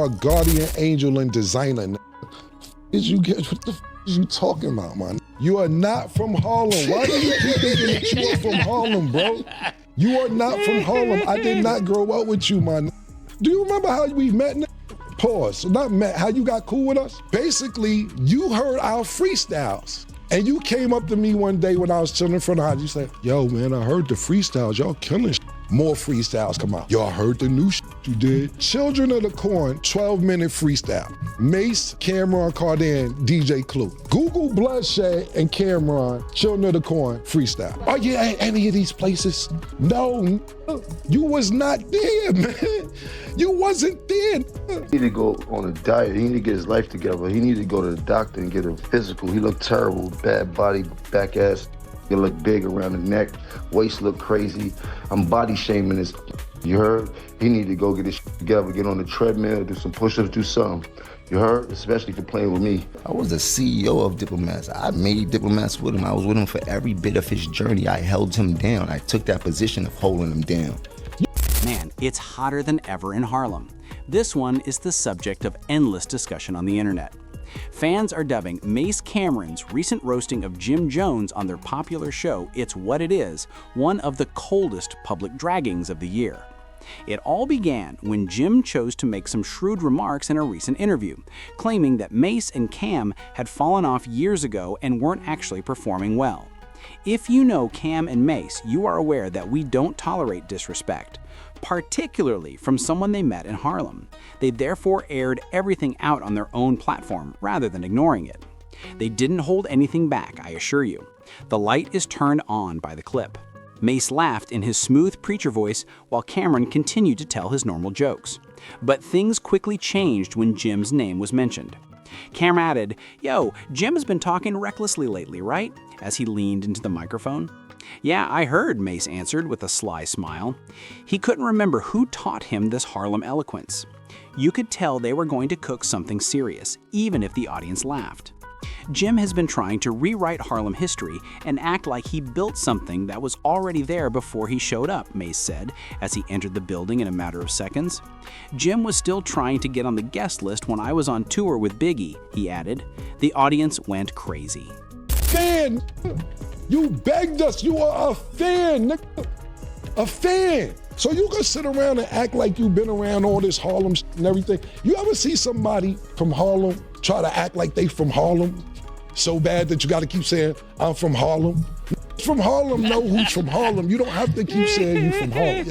a guardian angel and designer. What the f is you talking about, man? You are not from Harlem. Why do you keep thinking that you are from Harlem, bro? You are not from Harlem. I did not grow up with you, man. Do you remember how we met? Pause. Not met, how you got cool with us? Basically, you heard our freestyles. And you came up to me one day when I was chilling in front of the house. You said, yo, man, I heard the freestyles. Y'all killing shit. More freestyles come out. Y'all heard the new shit you did. Children of the Corn, 12-minute freestyle. Mace, Cameron, Cardan, DJ Clue. Google Bloodshed and Cameron, Children of the Corn, freestyle. Are you at any of these places? No, you was not there, man. You wasn't there. He need to go on a diet. He need to get his life together. He need to go to the doctor and get a physical. He looked terrible, bad body, back ass. He look big around the neck, waist look crazy. I'm body shaming this. You heard? He need to go get his shit together, get on the treadmill, do some push-ups, do something. You heard? Especially for playing with me. I was the CEO of Diplomats. I made Diplomats with him. I was with him for every bit of his journey. I held him down. I took that position of holding him down. Man, it's hotter than ever in Harlem. This one is the subject of endless discussion on the internet. Fans are dubbing Mace Cameron's recent roasting of Jim Jones on their popular show, It's What It Is, one of the coldest public draggings of the year. It all began when Jim chose to make some shrewd remarks in a recent interview, claiming that Mace and Cam had fallen off years ago and weren't actually performing well. If you know Cam and Mace, you are aware that we don't tolerate disrespect, particularly from someone they met in Harlem. They therefore aired everything out on their own platform rather than ignoring it. They didn't hold anything back, I assure you. The light is turned on by the clip. Mace laughed in his smooth preacher voice while Cameron continued to tell his normal jokes. But things quickly changed when Jim's name was mentioned. Cam added, "Yo, Jim has been talking recklessly lately, right?" as he leaned into the microphone. "Yeah, I heard," Mace answered with a sly smile. He couldn't remember who taught him this Harlem eloquence. You could tell they were going to cook something serious, even if the audience laughed. Jim has been trying to rewrite Harlem history and act like he built something that was already there before he showed up, Mace said, as he entered the building in a matter of seconds. "Jim was still trying to get on the guest list when I was on tour with Biggie," he added. The audience went crazy. Fan! You begged us, you are a fan, nigga. A fan. So you can sit around and act like you've been around all this Harlem and everything. You ever see somebody from Harlem try to act like they from Harlem so bad that you gotta keep saying, I'm from Harlem? From Harlem know who's from Harlem. You don't have to keep saying you from Harlem.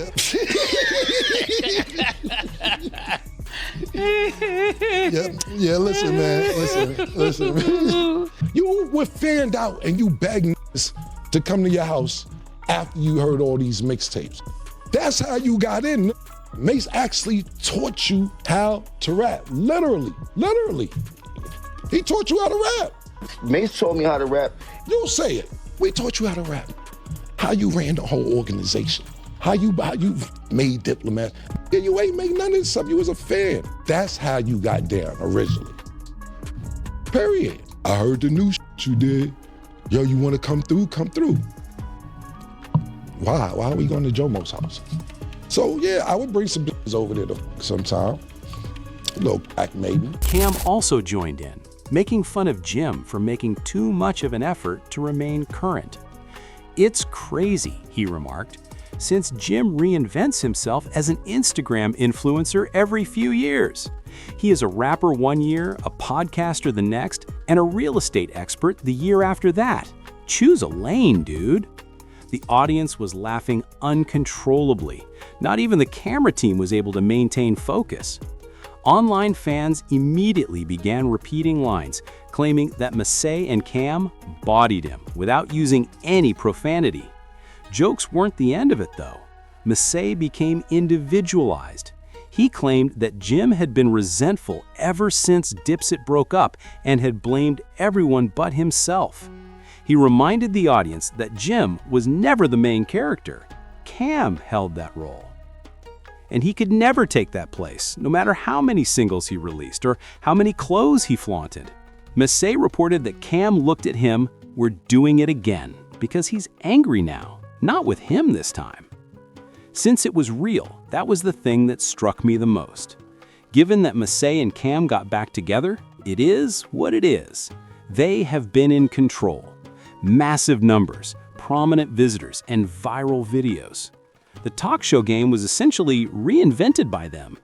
Yeah, listen, man, listen. You were fanned out and you begged niggas to come to your house after you heard all these mixtapes. That's how you got in. Mace actually taught you how to rap, literally. He taught you how to rap. Mace taught me how to rap. You say it. We taught you how to rap. How you ran the whole organization. How you made Diplomats. Yeah, you ain't made none of this stuff. You was a fan. That's how you got down originally. Period. I heard the new shit you did. Yo, you want to come through? Come through. Why? Why are we going to Jomo's house? So yeah, I would bring some bitches over there sometime. A little crack maybe. Cam also joined in, making fun of Jim for making too much of an effort to remain current. "It's crazy," he remarked, since Jim reinvents himself as an Instagram influencer every few years. He is a rapper one year, a podcaster the next, and a real estate expert the year after that. Choose a lane, dude. The audience was laughing uncontrollably. Not even the camera team was able to maintain focus. Online fans immediately began repeating lines, claiming that Massey and Cam bodied him without using any profanity. Jokes weren't the end of it, though. Massey became individualized. He claimed that Jim had been resentful ever since Dipset broke up and had blamed everyone but himself. He reminded the audience that Jim was never the main character. Cam held that role. And he could never take that place, no matter how many singles he released or how many clothes he flaunted. Massey reported that Cam looked at him, "We're doing it again," because he's angry now, not with him this time. Since it was real, that was the thing that struck me the most. Given that Massey and Cam got back together, it is what it is. They have been in control. Massive numbers, prominent visitors, and viral videos. The talk show game was essentially reinvented by them.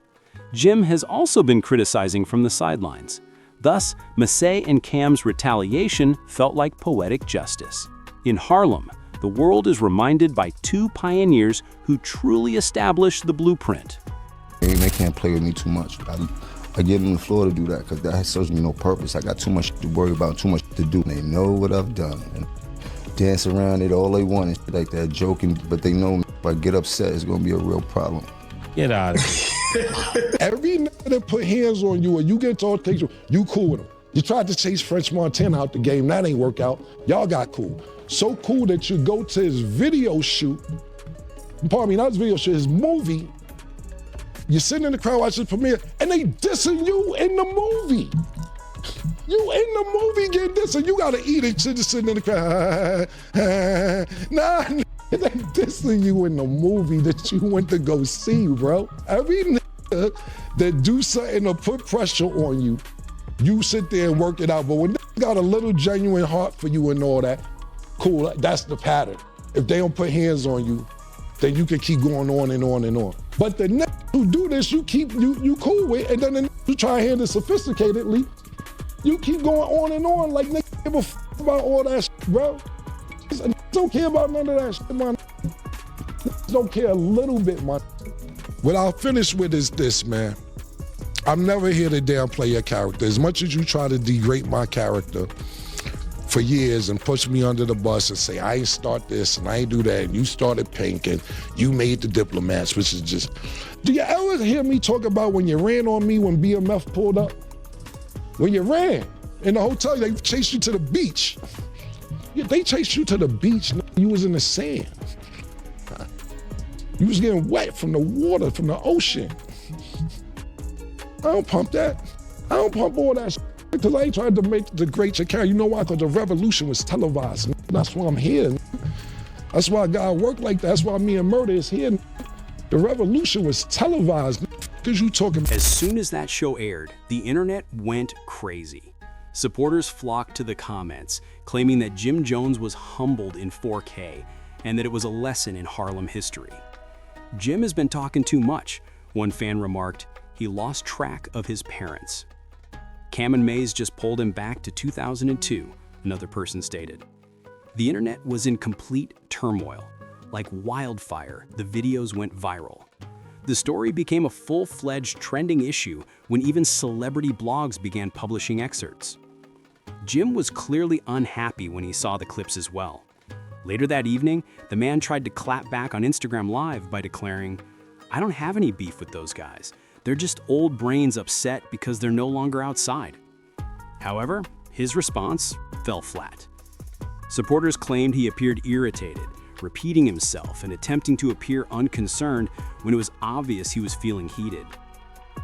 Jim has also been criticizing from the sidelines. Thus, Massey and Cam's retaliation felt like poetic justice. In Harlem, the world is reminded by two pioneers who truly established the blueprint. They can't play with me too much. I give them the floor to do that because that serves me no purpose. I got too much to worry about, too much to do. They know what I've done. And dance around it all they want and shit like that, joking, but they know if I get upset, it's gonna be a real problem. Get out of here. Every nigga that put hands on you or you get to take you cool with him. You tried to chase French Montana out the game, that ain't work out. Y'all got cool. So cool that you go to his video shoot, pardon me, not his video shoot, his movie. You're sitting in the crowd watching the premiere and they dissing you in the movie. You in the movie getting dissing, you gotta eat it, just sitting in the crowd. Nah, they dissing you in the movie that you went to go see, bro. Every nigga that do something to put pressure on you, you sit there and work it out. But when they got a little genuine heart for you and all that, cool, that's the pattern. If they don't put hands on you, then you can keep going on and on and on. But the niggas who do this, you cool with, and then the niggas who try to handle it sophisticatedly, you keep going on and on like niggas give a f about all that shit, bro. Niggas don't care about none of that shit, man. Niggas don't care a little bit, man. What I'll finish with is this, man. I'm never here to downplay your character. As much as you try to degrade my character for years and push me under the bus and say, I ain't start this and I ain't do that, and you started Pink and you made the Diplomats, which is just... Do you ever hear me talk about when you ran on me when BMF pulled up? When you ran in the hotel, they chased you to the beach. Yeah, they chased you to the beach, you was in the sand. You was getting wet from the water, from the ocean. I don't pump that. I don't pump all that shit because I ain't trying to degrade your character. You know why? Because the revolution was televised. That's why I'm here. That's why God worked like that. That's why me and Murder is here. The revolution was televised. Because you talking. As soon as that show aired, the internet went crazy. Supporters flocked to the comments, claiming that Jim Jones was humbled in 4K and that it was a lesson in Harlem history. Jim has been talking too much. One fan remarked, he lost track of his parents. Cam and Mays just pulled him back to 2002, another person stated. The internet was in complete turmoil. Like wildfire, the videos went viral. The story became a full-fledged trending issue when even celebrity blogs began publishing excerpts. Jim was clearly unhappy when he saw the clips as well. Later that evening, the man tried to clap back on Instagram Live by declaring, I don't have any beef with those guys. They're just old brains upset because they're no longer outside. However, his response fell flat. Supporters claimed he appeared irritated, repeating himself and attempting to appear unconcerned when it was obvious he was feeling heated.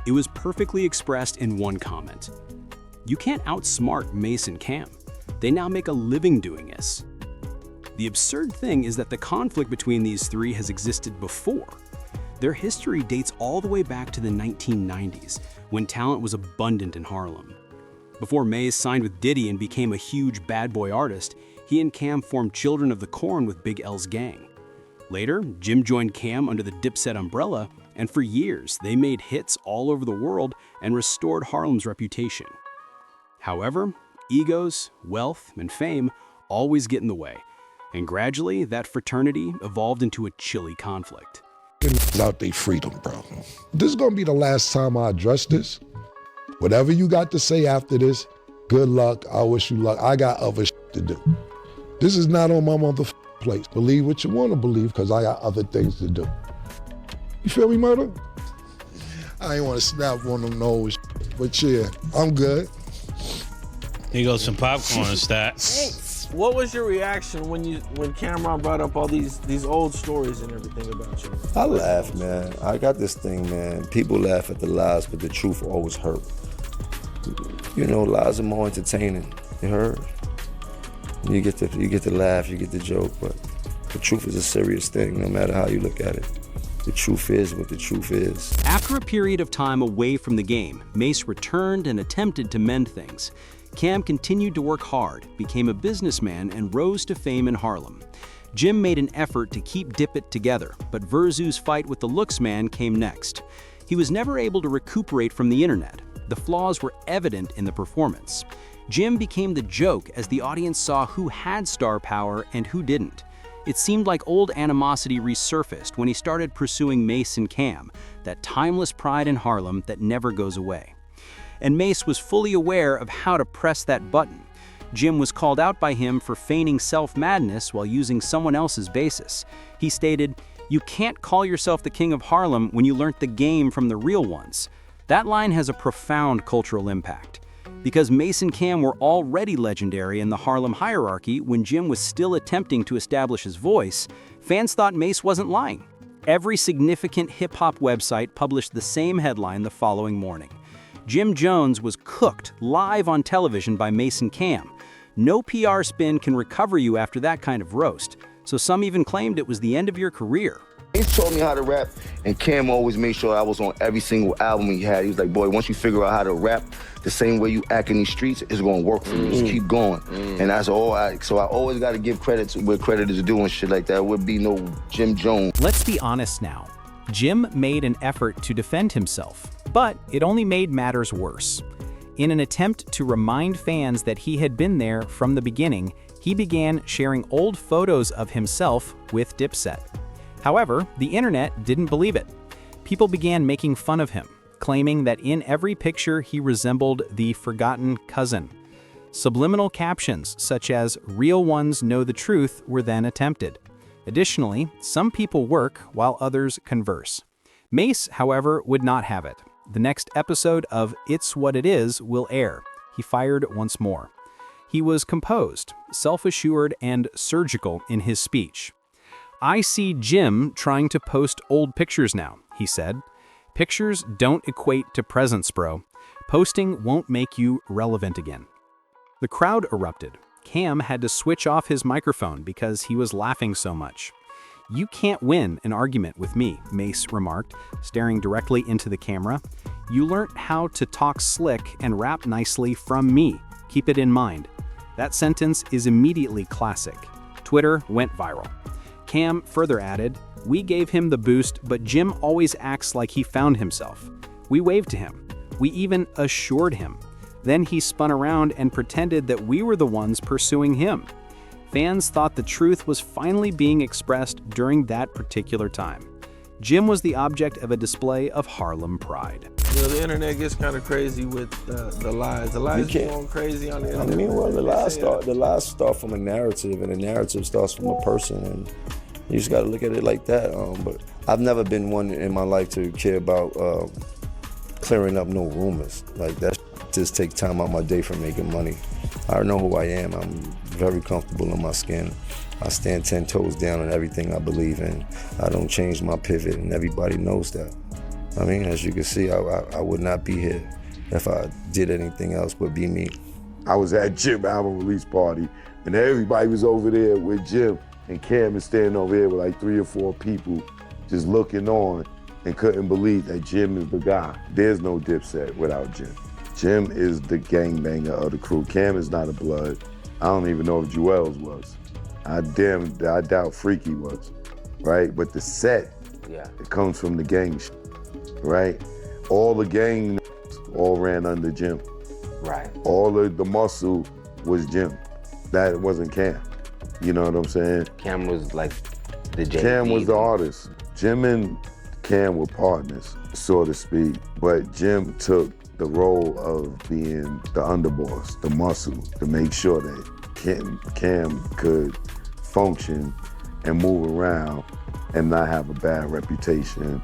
It was perfectly expressed in one comment. You can't outsmart Mace and Cam. They now make a living doing this. The absurd thing is that the conflict between these three has existed before. Their history dates all the way back to the 1990s, when talent was abundant in Harlem. Before Mays signed with Diddy and became a huge bad boy artist, he and Cam formed Children of the Corn with Big L's gang. Later, Jim joined Cam under the Dipset umbrella, and for years, they made hits all over the world and restored Harlem's reputation. However, egos, wealth, and fame always get in the way, and gradually, that fraternity evolved into a chilly conflict. Out their freedom, bro. This is gonna be the last time I address this. Whatever you got to say after this, good luck, I wish you luck. I got other shit to do. This is not on my motherfucking place. Believe what you want to believe, because I got other things to do. You feel me, Murder? I ain't want to snap on them nose, but yeah, I'm good. Here goes some popcorn and stat. What was your reaction when Cameron brought up all these old stories and everything about you? I laugh, man. I got this thing, man. People laugh at the lies, but the truth always hurt. You know, lies are more entertaining. You heard? You get to laugh, you get the joke, but the truth is a serious thing, no matter how you look at it. The truth is what the truth is. After a period of time away from the game, Mace returned and attempted to mend things. Cam continued to work hard, became a businessman, and rose to fame in Harlem. Jim made an effort to keep Dip It together, but Verzu's fight with the Looks Man came next. He was never able to recuperate from the internet. The flaws were evident in the performance. Jim became the joke as the audience saw who had star power and who didn't. It seemed like old animosity resurfaced when he started pursuing Mace and Cam, that timeless pride in Harlem that never goes away. And Mace was fully aware of how to press that button. Jim was called out by him for feigning self-madness while using someone else's basis. He stated, "You can't call yourself the king of Harlem when you learnt the game from the real ones." That line has a profound cultural impact. Because Mace and Cam were already legendary in the Harlem hierarchy when Jim was still attempting to establish his voice, fans thought Mace wasn't lying. Every significant hip-hop website published the same headline the following morning. Jim Jones was cooked live on television by Mace and Cam. No PR spin can recover you after that kind of roast, so some even claimed it was the end of your career. He taught me how to rap, and Cam always made sure I was on every single album he had. He was like, boy, once you figure out how to rap the same way you act in these streets, it's gonna work for you. Just keep going. And that's all so I always gotta give credit to where credit is due and shit like that. It would be no Jim Jones. Let's be honest now. Jim made an effort to defend himself, but it only made matters worse. In an attempt to remind fans that he had been there from the beginning, he began sharing old photos of himself with Dipset. However, the internet didn't believe it. People began making fun of him, claiming that in every picture he resembled the forgotten cousin. Subliminal captions such as "real ones know the truth" were then attempted. Additionally, some people work while others converse. Mace, however, would not have it. The next episode of It's What It Is will air. He fired once more. He was composed, self-assured, and surgical in his speech. "I see Jim trying to post old pictures now," he said. "Pictures don't equate to presents, bro. Posting won't make you relevant again." The crowd erupted. Cam had to switch off his microphone because he was laughing so much. "You can't win an argument with me," Mace remarked, staring directly into the camera. "You learned how to talk slick and rap nicely from me. Keep it in mind." That sentence is immediately classic. Twitter went viral. Cam further added, "We gave him the boost, but Jim always acts like he found himself. We waved to him. We even assured him. Then he spun around and pretended that we were the ones pursuing him." Fans thought the truth was finally being expressed during that particular time. Jim was the object of a display of Harlem pride. You know, the internet gets kind of crazy with the lies. The lies are going crazy on the internet. I mean, well, the lies start from a narrative, and the narrative starts from a person, and you just got to look at it like that. But I've never been one in my life to care about clearing up no rumors. Like, that just take time out my day from making money. I know who I am. I'm very comfortable in my skin. I stand 10 toes down on everything I believe in. I don't change my pivot, and everybody knows that. I mean, as you can see, I would not be here if I did anything else but be me. I was at Jim album release party, and everybody was over there with Jim, and Cam is standing over here with like 3 or 4 people just looking on and couldn't believe that Jim is the guy. There's no Dipset without Jim. Jim is the gangbanger of the crew. Cam is not a blood. I don't even know if Joel's was. I doubt Freaky was, right? But the set, it comes from the gang, right? All the gang all ran under Jim. Right. All of the muscle was Jim. That wasn't Cam. You know what I'm saying? Cam was like the Jay-Z. Cam was the artist. Jim and Cam were partners, so to speak, but Jim took the role of being the underboss, the muscle, to make sure that Cam could function and move around and not have a bad reputation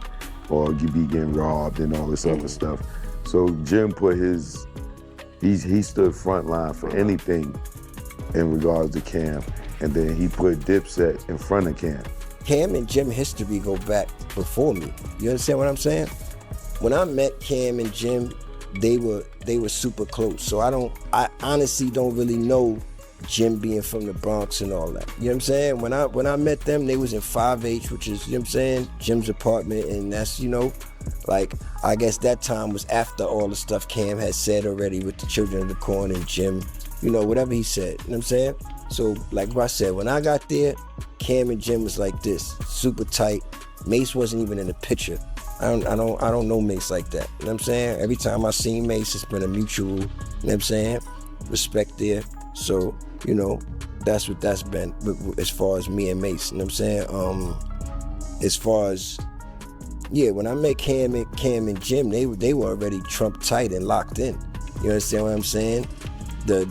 or be getting robbed and all this other stuff. So Jim put he stood front line for anything in regards to Cam, and then he put Dipset in front of Cam. Cam and Jim history go back before me. You understand what I'm saying? When I met Cam and Jim, they were super close. So I honestly don't really know Jim being from the Bronx and all that. You know what I'm saying? When I met them, they was in 5H, which is, you know what I'm saying, Jim's apartment, and that's, you know, like, I guess that time was after all the stuff Cam had said already with the Children of the Corn and Jim, you know, whatever he said, you know what I'm saying? So, like I said, when I got there, Cam and Jim was like this, super tight. Mace wasn't even in the picture. I don't know Mace like that. You know what I'm saying? Every time I seen Mace, it's been a mutual, you know what I'm saying, respect there. So, you know, that's what that's been as far as me and Mace, you know what I'm saying? As far as, yeah, when I met Cam and Jim, they were already Trump tight and locked in. You understand what I'm saying? The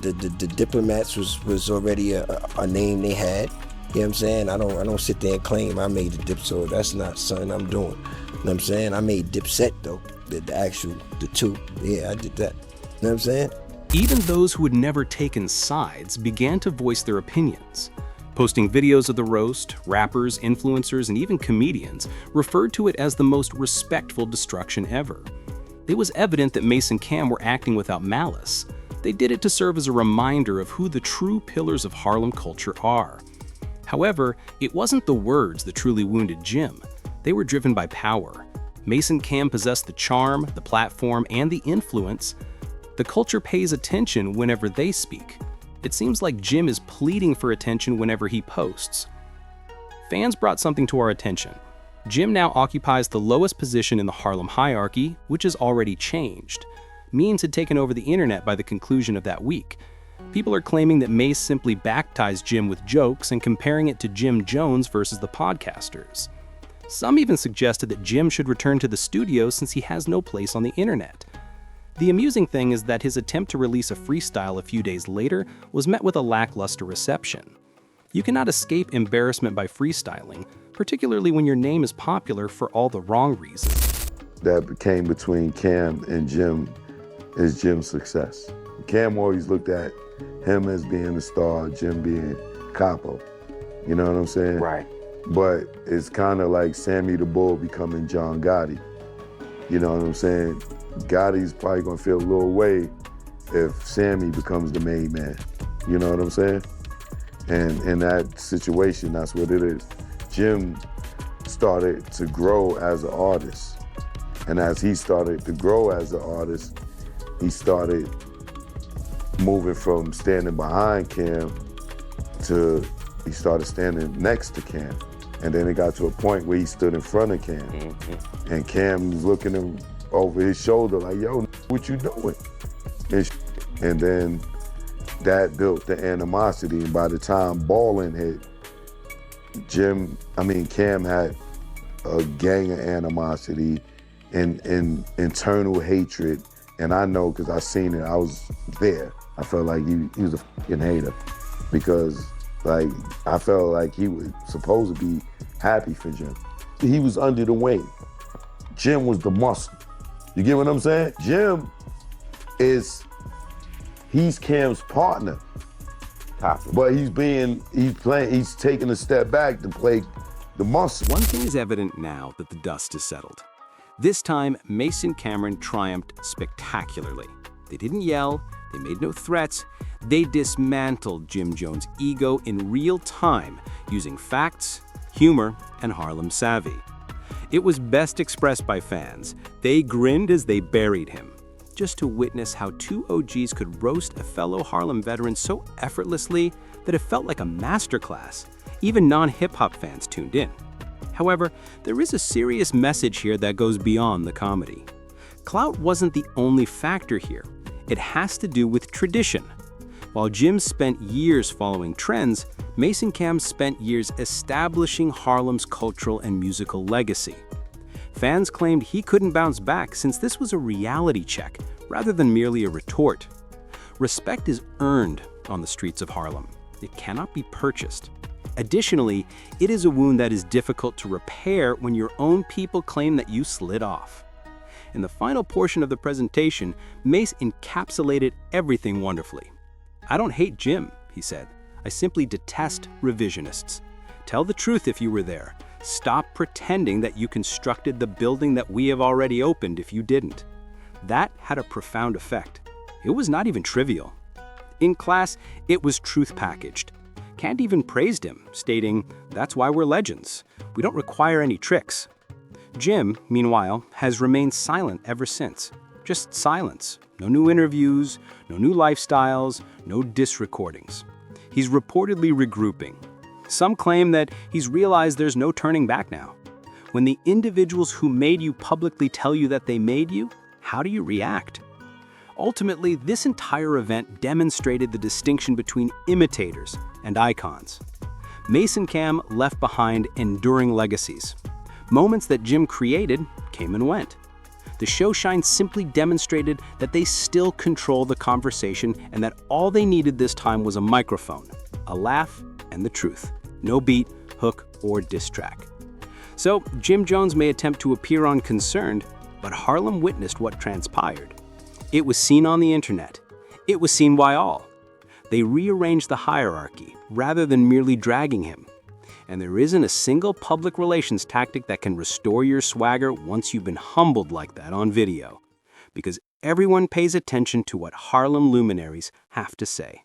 Diplomats was already a name they had. You know what I'm saying? I don't sit there and claim I made the dip, so that's not something I'm doing. You know what I'm saying? I made Dipset though, the two. Yeah, I did that. You know what I'm saying? Even those who had never taken sides began to voice their opinions. Posting videos of the roast, rappers, influencers, and even comedians referred to it as the most respectful destruction ever. It was evident that Mace and Cam were acting without malice. They did it to serve as a reminder of who the true pillars of Harlem culture are. However, it wasn't the words that truly wounded Jim. They were driven by power. Mace and Cam possessed the charm, the platform, and the influence. The culture pays attention whenever they speak. It seems like Jim is pleading for attention whenever he posts. Fans brought something to our attention. Jim now occupies the lowest position in the Harlem hierarchy, which has already changed. Memes had taken over the internet by the conclusion of that week. People are claiming that Mace simply baptized Jim with jokes and comparing it to Jim Jones versus the podcasters. Some even suggested that Jim should return to the studio since he has no place on the internet. The amusing thing is that his attempt to release a freestyle a few days later was met with a lackluster reception. You cannot escape embarrassment by freestyling, particularly when your name is popular for all the wrong reasons. That came between Cam and Jim is Jim's success. Cam always looked at him as being the star, Jim being capo. You know what I'm saying? Right. But it's kind of like Sammy the Bull becoming John Gotti. You know what I'm saying? Gotti's probably gonna feel a little way if Sammy becomes the main man. You know what I'm saying? And in that situation, that's what it is. Jim started to grow as an artist. And as he started to grow as an artist, he started moving from standing behind Cam to he started standing next to Cam. And then it got to a point where he stood in front of Cam. Mm-hmm. And Cam was looking him over his shoulder like, yo, what you doing? And then that built the animosity. And by the time Ballin hit, Cam had a gang of animosity and internal hatred. And I know because I seen it, I was there. I felt like he was a fucking hater because like I felt like he was supposed to be happy for Jim. He was under the wing. Jim was the muscle. You get what I'm saying? Jim he's Cam's partner. But he's taking a step back to play the muscle. One thing is evident now that the dust is settled. This time, Mace and Cameron triumphed spectacularly. They didn't yell, they made no threats, they dismantled Jim Jones' ego in real time using facts, humor, and Harlem savvy. It was best expressed by fans. They grinned as they buried him. Just to witness how two OGs could roast a fellow Harlem veteran so effortlessly that it felt like a masterclass. Even non-hip-hop fans tuned in. However, there is a serious message here that goes beyond the comedy. Clout wasn't the only factor here. It has to do with tradition. While Jim spent years following trends, Mace and Cam spent years establishing Harlem's cultural and musical legacy. Fans claimed he couldn't bounce back since this was a reality check rather than merely a retort. Respect is earned on the streets of Harlem. It cannot be purchased. Additionally, it is a wound that is difficult to repair when your own people claim that you slid off. In the final portion of the presentation, Mace encapsulated everything wonderfully. "I don't hate Jim," he said. "I simply detest revisionists. Tell the truth if you were there. Stop pretending that you constructed the building that we have already opened if you didn't." That had a profound effect. It was not even trivial. In class, it was truth packaged. Kant even praised him, stating, "That's why we're legends. We don't require any tricks." Jim, meanwhile, has remained silent ever since. Just silence. No new interviews, no new lifestyles, no diss recordings. He's reportedly regrouping. Some claim that he's realized there's no turning back now. When the individuals who made you publicly tell you that they made you, how do you react? Ultimately, this entire event demonstrated the distinction between imitators and icons. Mason Cam left behind enduring legacies. Moments that Jim created came and went. The show shine simply demonstrated that they still control the conversation and that all they needed this time was a microphone, a laugh, and the truth. No beat, hook, or diss track. So, Jim Jones may attempt to appear unconcerned, but Harlem witnessed what transpired. It was seen on the internet. It was seen by all. They rearranged the hierarchy rather than merely dragging him. And there isn't a single public relations tactic that can restore your swagger once you've been humbled like that on video. Because everyone pays attention to what Harlem luminaries have to say.